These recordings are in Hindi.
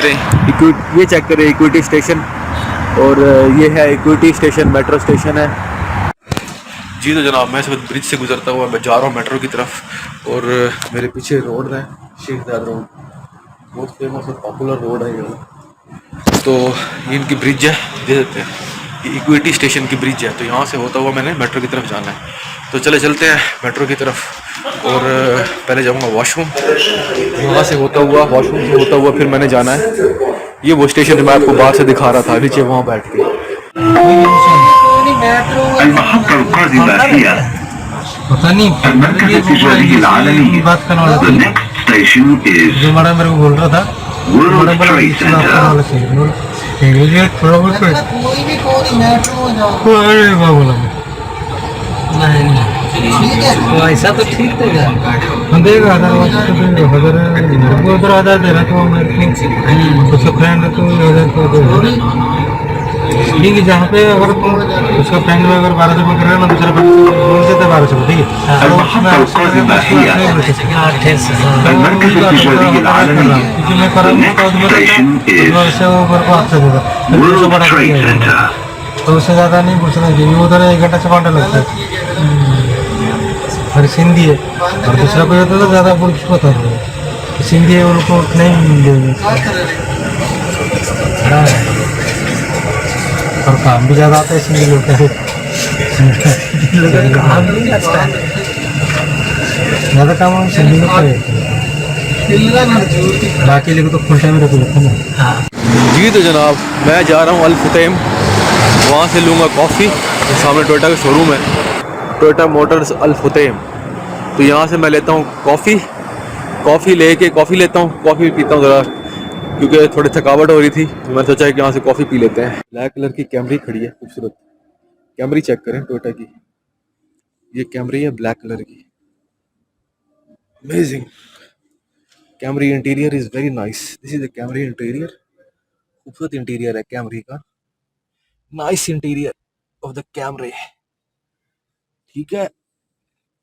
ये चेक करें इक्विटी स्टेशन, और ये है इक्विटी स्टेशन, मेट्रो स्टेशन है जी। तो जनाब मैं इस वक्त ब्रिज से गुजरता हुआ मैं जा रहा हूँ मेट्रो की तरफ, और मेरे पीछे रोड है शेख ज़ायद रोड, बहुत फेमस और पॉपुलर रोड है ये। तो ये इनकी ब्रिज है, दे देते हैं ये इक्विटी स्टेशन की ब्रिज है। तो यहाँ से होता हुआ मैंने मेट्रो की तरफ जाना है, तो चलते हैं मेट्रो की तरफ। और पहले जाऊँगा वॉशरूम, वहाँ से होता हुआ वॉशरूम से होता हुआ फिर मैंने जाना है ये वो स्टेशन जो मैं आपको बाहर से दिखा रहा था नीचे वहाँ बैठ के। पता नहीं बात करने वाला जो बड़ा मेरे को बोल रहा था, ऐसा तो ठीक देगा देगा उधर 1000 दे रहा तो उसका फ्रेंड है तो 1000 तो ठीक है। जहाँ पे अगर तुम उसका फ्रेंड में अगर 1200 में करेगा ना, दूसरा बोल देते 1200 ठीक है, तो उससे ज़्यादा नहीं पूछना चाहिए। उधर 1 घंटा से घंटा लगता है और सिंधी है, और दूसरा कोई होता तो ज़्यादा कुछ पता है। सिंधी है उनको नहीं देंगे, और काम भी ज़्यादा आता है सिंधी लोग का, ज़्यादा काम सिंधी लोग का, बाकी लोग तो फुल टाइम रख लेते हैं ना। जी तो जनाब मैं जा रहा हूँ अल फुतैम, वहाँ से लूँगा कॉफ़ी। सामने टोयोटा का शोरूम है, टोयोटा मोटर्स अल फुतैम। तो यहाँ से मैं लेता हूँ कॉफ़ी लेता हूँ, कॉफ़ी पीता हूँ ज़रा, क्योंकि थोड़ी थकावट हो रही थी, तो मैंने सोचा है कि यहाँ से कॉफ़ी पी लेते हैं। ब्लैक कलर की कैमरी खड़ी है, खूबसूरत कैमरी, चेक करें टोयोटा की, ये कैमरी है ब्लैक कलर की, amazing Camry. Interior is very nice, this is the Camry interior, खूबसूरत इंटीरियर है कैमरी का, nice interior of the Camry, ठीक है।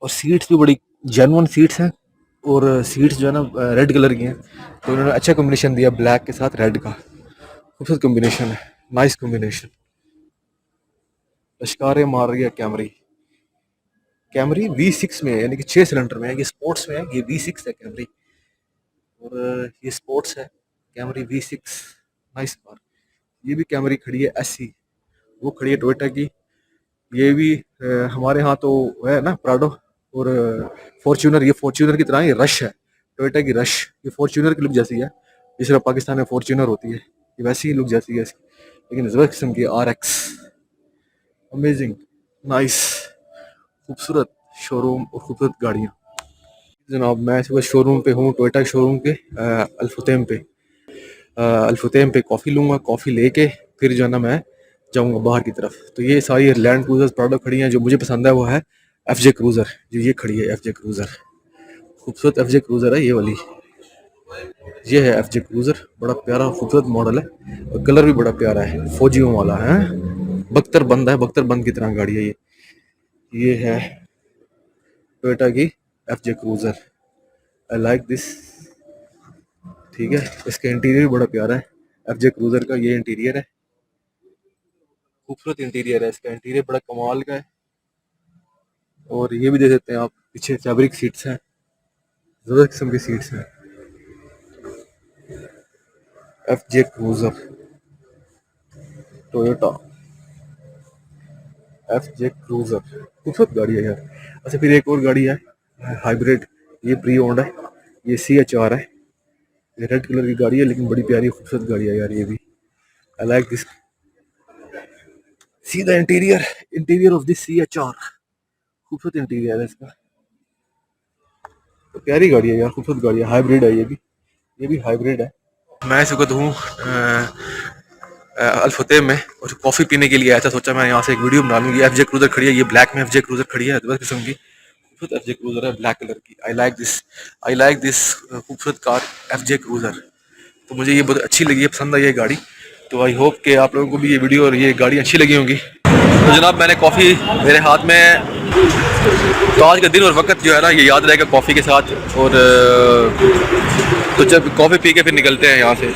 और सीट्स भी बड़ी जेन्युइन सीट्स हैं, और सीट्स जो है ना रेड कलर की हैं, तो उन्होंने अच्छा कॉम्बिनेशन दिया ब्लैक के साथ रेड का, खूबसूरत कॉम्बिनेशन है, नाइस कॉम्बिनेशन। लश्कारे मार रही है कैमरी V6 में है, यानी कि 6 सिलेंडर में है, ये स्पोर्ट्स में है, ये V6 है कैमरी, और ये स्पोर्ट्स है कैमरी V6, नाइस कार। ये भी कैमरी खड़ी है SC, वो खड़ी है टोयोटा की। ये भी हमारे यहाँ तो है ना प्राडो और फॉर्च्यूनर, ये फॉर्च्यूनर की तरह ये रश है, टोयोटा की रश, ये फॉर्च्यूनर की लुक जैसी है, जिस तरह पाकिस्तान में फॉर्च्यूनर होती है, ये वैसी ही लुक जैसी है इसकी, लेकिन ज़बरदस्त किस्म की RX, अमेजिंग, नाइस, खूबसूरत शोरूम और खूबसूरत गाड़ियाँ। जनाब मैं इस वक्त शोरूम पे हूँ, टोयोटा शोरूम के अल फुतैम पे कॉफ़ी लूँगा, कॉफ़ी लेके फिर जो है ना मैं जाऊँगा बाहर की तरफ। तो ये सारी लैंड क्रूज़र प्राडो खड़ी हैं, जो मुझे पसंद है वो है FJ क्रूज़र, जो ये खड़ी है FJ क्रूज़र, खूबसूरत FJ क्रूज़र है ये वाली, ये है FJ क्रूज़र, बड़ा प्यारा खूबसूरत मॉडल है, और कलर भी बड़ा प्यारा है, फौजियों वाला है, बख्तर बंद की तरह गाड़ी है ये है टोयोटा की FJ cruiser, I like this, ठीक है। इसका इंटीरियर भी बड़ा प्यारा है, FJ क्रूज़र का ये इंटीरियर है, खूबसूरत इंटीरियर है, इसका इंटीरियर बड़ा कमाल का है। और ये भी देख सकते हैं आप, पीछे फैब्रिक सीट्स हैं, ज़बरदस्त किस्म की सीट्स हैं, FJ cruiser Toyota FJ cruiser, खूबसूरत गाड़ी है यार। अच्छा फिर एक और गाड़ी है हाइब्रिड, ये प्री ओन्ड है, ये CHR है, ये रेड कलर की गाड़ी है, लेकिन बड़ी प्यारी खूबसूरत गाड़ी है यार ये भी, I like this, see the interior of this CHR, खूबसूरत इंटीरियर है इसका, तो प्यारी गाड़ी है यार, खूबसूरत गाड़ी है, हाइब्रिड है ये भी हाइब्रिड है। मैं इस वक्त हूँ अल फुतैम में, और कॉफ़ी पीने के लिए आया था, सोचा मैं यहाँ से एक वीडियो बना लूँगी। FJ क्रूज़र खड़ी है, ये ब्लैक में FJ क्रूज़र खड़ी है, बस किस्म की खूबसूरत FJ क्रूज़र है ब्लैक कलर की, आई लाइक दिस खूबसूरत कार FJ क्रूज़र, तो मुझे ये बहुत अच्छी लगी है, पसंद आई ये गाड़ी। तो आई होप कि आप लोगों को भी ये वीडियो और ये गाड़ी अच्छी लगी होंगी। तो जनाब मैंने कॉफ़ी मेरे हाथ में, तो आज का दिन और वक्त जो है ना ये याद रहेगा कॉफ़ी के साथ। और तो जब कॉफ़ी पी के फिर निकलते हैं यहाँ से।